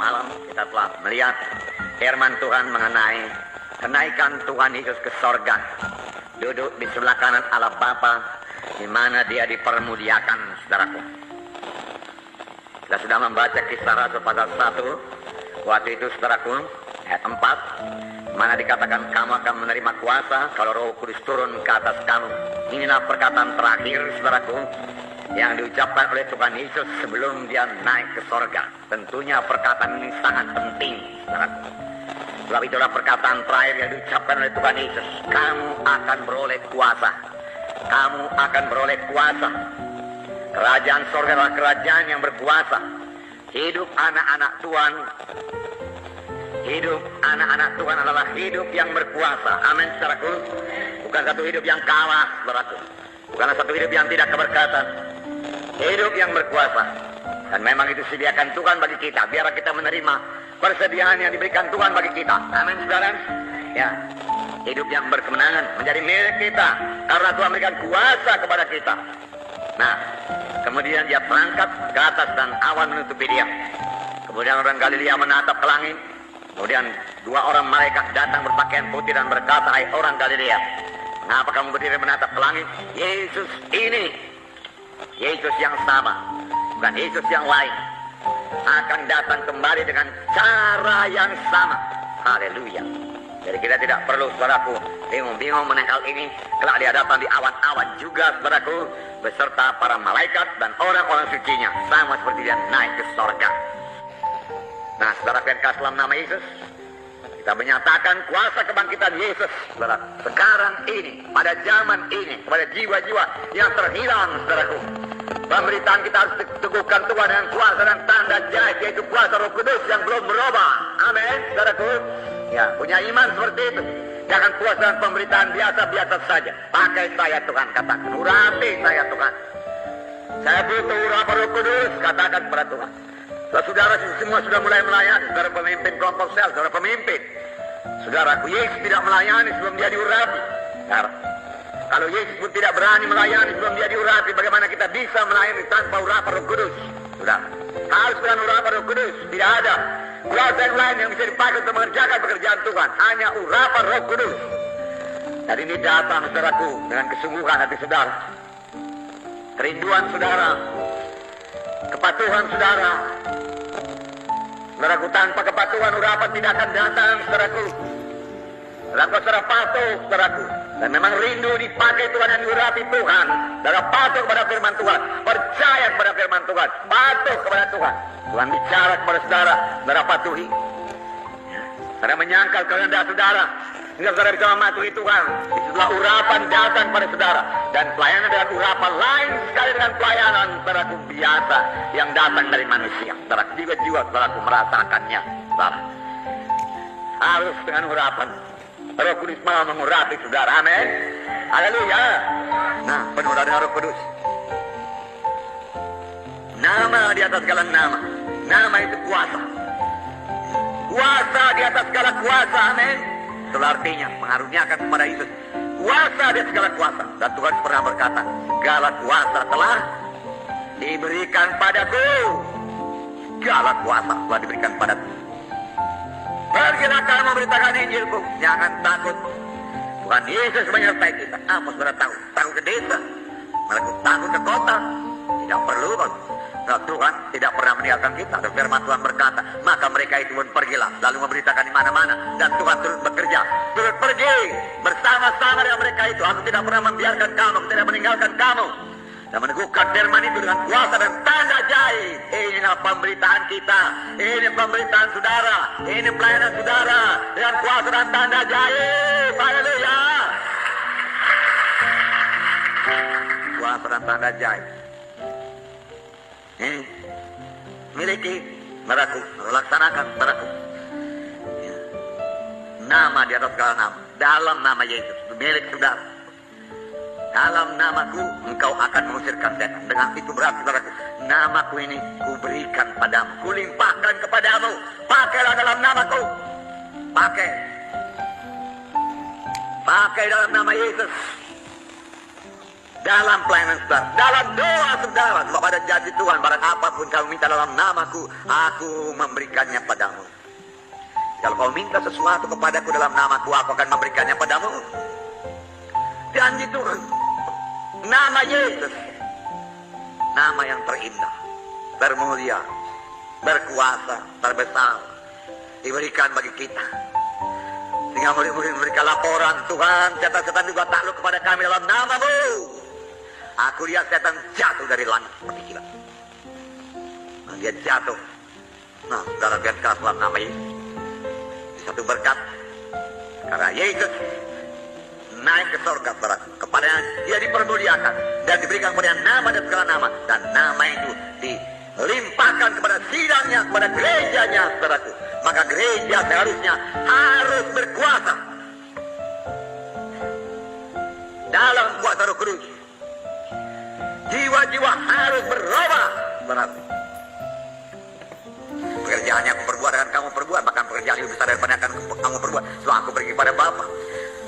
malam kita telah melihat firman Tuhan mengenai kenaikan Tuhan Yesus ke sorga, duduk di sebelah kanan Allah Bapa, di mana dia dipermuliakan, saudaraku. Kita sudah membaca Kisah Rasul pasal 1, waktu itu saudaraku, ayat 4, mana dikatakan kamu akan menerima kuasa kalau Roh Kudus turun ke atas kamu. Inilah perkataan terakhir, saudaraku, yang diucapkan oleh Tuhan Yesus sebelum dia naik ke sorga. Tentunya perkataan ini sangat penting, saudaraku. Sebab itulah perkataan terakhir yang diucapkan oleh Tuhan Yesus. Kamu akan beroleh kuasa. Kamu akan beroleh kuasa. Kerajaan sorga adalah kerajaan yang berkuasa. Hidup anak-anak Tuhan, hidup anak-anak Tuhan adalah hidup yang berkuasa. Amin, saudaraku. Bukan satu hidup yang kalah, saudaraku. Bukanlah satu hidup yang tidak keberkatan. Hidup yang berkuasa. Dan memang itu sediakan Tuhan bagi kita. Biar kita menerima persediaan yang diberikan Tuhan bagi kita. Amin, saudara. Ya, hidup yang berkemenangan menjadi milik kita karena Tuhan memberikan kuasa kepada kita. Nah, kemudian dia berangkat ke atas dan awan menutupi dia. Kemudian orang Galilea menatap ke langit. Kemudian dua orang malaikat datang berpakaian putih dan berkata, hai orang Galilea, mengapa kamu berdiri menatap ke langit? Yesus ini, Yesus yang sama, bukan Yesus yang lain, akan datang kembali dengan cara yang sama. Haleluya. Jadi kita tidak perlu, saudaraku, bingung-bingung mengenai hal ini. Kelak dia datang di awan-awan juga, saudaraku, beserta para malaikat dan orang-orang sucinya, sama seperti dia naik ke sorga. Nah, saudara yang kasih dalam nama Yesus, kita menyatakan kuasa kebangkitan Yesus, saudara, sekarang ini, pada zaman ini, kepada jiwa-jiwa yang terhilang, saudaraku. Pemberitaan kita harus teguhkan Tuhan dengan kuasa dan tanda jahit, yaitu kuasa Roh Kudus yang belum berubah. Amin, saudaraku. Ya, punya iman seperti itu. Jangan puas dengan pemberitaan biasa-biasa saja. Pakai saya Tuhan, katakan. Urapi saya Tuhan. Saya butuh urapan Roh Kudus, katakan kepada Tuhan. Saudara semua sudah mulai melayani. Saudara pemimpin kelompok sel, saudara pemimpin. Saudaraku, Yesus tidak melayani sebelum dia diurapi. Kalau Yesus pun tidak berani melayani sebelum dia diurapi, bagaimana kita bisa melayani tanpa urapan Roh Kudus? Sudah, harus dengan urapan Roh Kudus. Tidak ada kuasa yang lain yang bisa dipakai untuk mengerjakan pekerjaan Tuhan. Hanya urapan Roh Kudus. Dan ini datang, saudaraku, dengan kesungguhan hati saudara, kerinduan saudara, kepatuhan saudara. Saudaraku, tanpa kepatuhan urapan tidak akan datang, saudaraku. Saudaraku, saudara patuh, saudaraku. Dan memang rindu dipakai Tuhan dan diurapi Tuhan. Saudara patuh kepada firman Tuhan, percaya kepada firman Tuhan, patuh kepada Tuhan. Tuhan bicara kepada saudara, saudara patuhi. Saudara menyangkal kehendak saudara, sehingga saudara bisa mematuhi Tuhan. Setelah urapan datang pada saudara, dan pelayanan dengan urapan lain sekali dengan pelayanan saudaraku biasa yang datang dari manusia. Saudara jiwa-jiwa saudaraku merasakannya. Saudara harus dengan urapan Roh Kudus mau mengurapi saudara. Amin. Haleluya. Nah, penuh dengan Roh Kudus. Nama di atas segala nama. Nama itu kuasa. Kuasa di atas segala kuasa. Amin. Itulah artinya mengaruniakan kepada Yesus kuasa di atas segala kuasa. Dan Tuhan pernah berkata, segala kuasa telah diberikan padaku. Segala kuasa telah diberikan padaku. Pergilah kamu memberitakan Injilku. Jangan takut. Tuhan Yesus menyertai kita. Apa saudara tahu? Tahu ke desa, mereka takut ke kota. Tidak perlu kan. Nah, Tuhan tidak pernah meninggalkan kita. Dan firman Tuhan berkata, maka mereka itu pun pergilah, lalu memberitakan di mana-mana. Dan Tuhan turut bekerja, turut pergi bersama-sama dengan mereka itu. Aku tidak pernah membiarkan kamu, aku tidak meninggalkan kamu. Dan meneguhkan firman itu dengan kuasa dan tanda jahit. Inilah pemberitaan kita. Ini pemberitaan saudara. Ini pelayanan saudara dengan kuasa dan tanda jahit. Haleluya. Kuasa dan tanda jahit. Ini miliki saudaraku, laksanakan saudaraku. Ya. Nama di atas segala nama. Dalam nama Yesus, milik saudara. Dalam namaku engkau akan mengusirkan setan. Dengan itu berarti saudaraku, namaku ini kuberikan padamu, kulimpahkan kepadamu. Pakailah dalam namaku. Pakai dalam nama Yesus. dalam pelayanan saudara, dalam doa saudara, sebab pada janji Tuhan, barang apapun kamu minta dalam namaku, aku memberikannya padamu. Kalau kau minta sesuatu kepadaku dalam namaku, aku akan memberikannya padamu. Janji Tuhan, nama Yesus, nama yang terindah, termulia, berkuasa, terbesar, diberikan bagi kita. Sehingga murid-murid memberikan laporan, Tuhan, setan-setan juga takluk kepada kami dalam namamu. Aku lihat setan jatuh dari langit seperti kilat. Nah, dia jatuh. Nah, saudara lihat keras dalam nama Yesus. Satu berkat, karena Yesus naik ke surga, saudara, kepada dia dipermuliakan dan diberikan kepada nama dan segala nama, dan nama itu dilimpahkan kepada sidangnya, kepada gerejanya, saudaraku. Maka gereja seharusnya harus berkuasa dalam kuasa Roh Kudus. Jiwa-jiwa harus berubah, saudaraku. Pekerjaan yang aku perbuat akan kamu perbuat, bahkan pekerjaan lebih besar daripada akan kamu perbuat. Setelah aku pergi pada Bapa.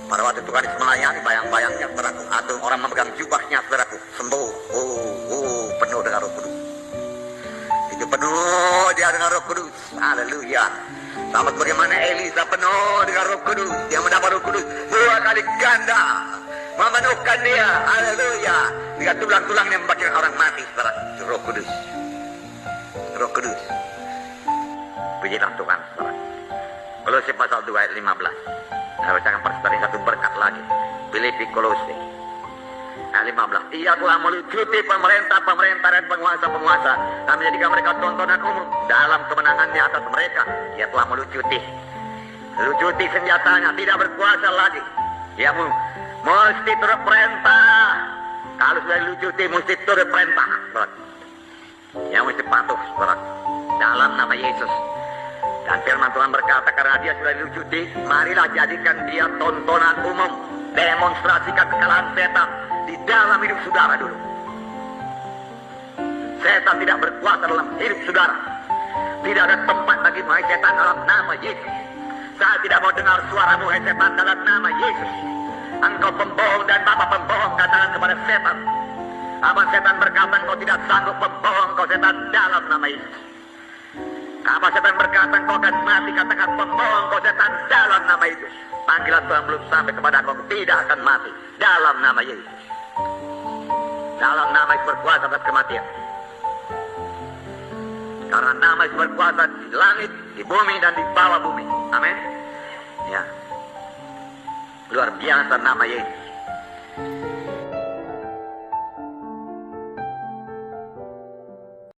Pada waktu Tuhan melayani, bayang-bayangnya, saudaraku, atau orang memegang jubahnya, saudaraku, sembuh. Penuh dengan Roh Kudus. Itu penuh dia dengan Roh Kudus. Haleluya. Sama sebagaimana Elisa penuh dengan Roh Kudus, dia mendapat Roh Kudus 2 kali ganda, memenuhkan dia. Haleluya. Dengan tulang-tulangnya membangkitkan orang mati, saudara. Roh Kudus. Roh Kudus. Pujilah Tuhan, saudara. Kolose pasal 2 ayat 15. Saya bacakan persaudara satu berkat lagi. Filipi Kolose ayat 15. Ia telah melucuti pemerintah-pemerintah dan penguasa-penguasa dan menjadikan mereka tontonan umum dalam kemenangannya atas mereka. Ia telah melucuti senjatanya, tidak berkuasa lagi. Ia mesti turut perintah. Kalau sudah dilucuti, mesti turut perintah, saudara. Ia mesti patuh, saudara, dalam nama Yesus. Dan firman Tuhan berkata, karena dia sudah dilucuti, marilah jadikan dia tontonan umum. Demonstrasikan kekalahan setan di dalam hidup saudara dulu. Setan tidak berkuasa dalam hidup saudara. Tidak ada tempat bagi hai setan dalam nama Yesus. Saya tidak mau dengar suaramu hai setan dalam nama Yesus. Engkau pembohong dan bapa pembohong, katakan kepada setan. Apa setan berkata engkau tidak sanggup, pembohong kau setan dalam nama Yesus. Apa setan berkata engkau akan mati, katakan pembohong kau setan dalam nama Yesus. Panggilan Tuhan belum sampai kepada engkau, tidak akan mati dalam nama Yesus. Dalam nama Yesus berkuasa atas kematian. Karena nama Yesus berkuasa di langit, di bumi, dan di bawah bumi. Amin. Ya. Luar biasa nama Yesus.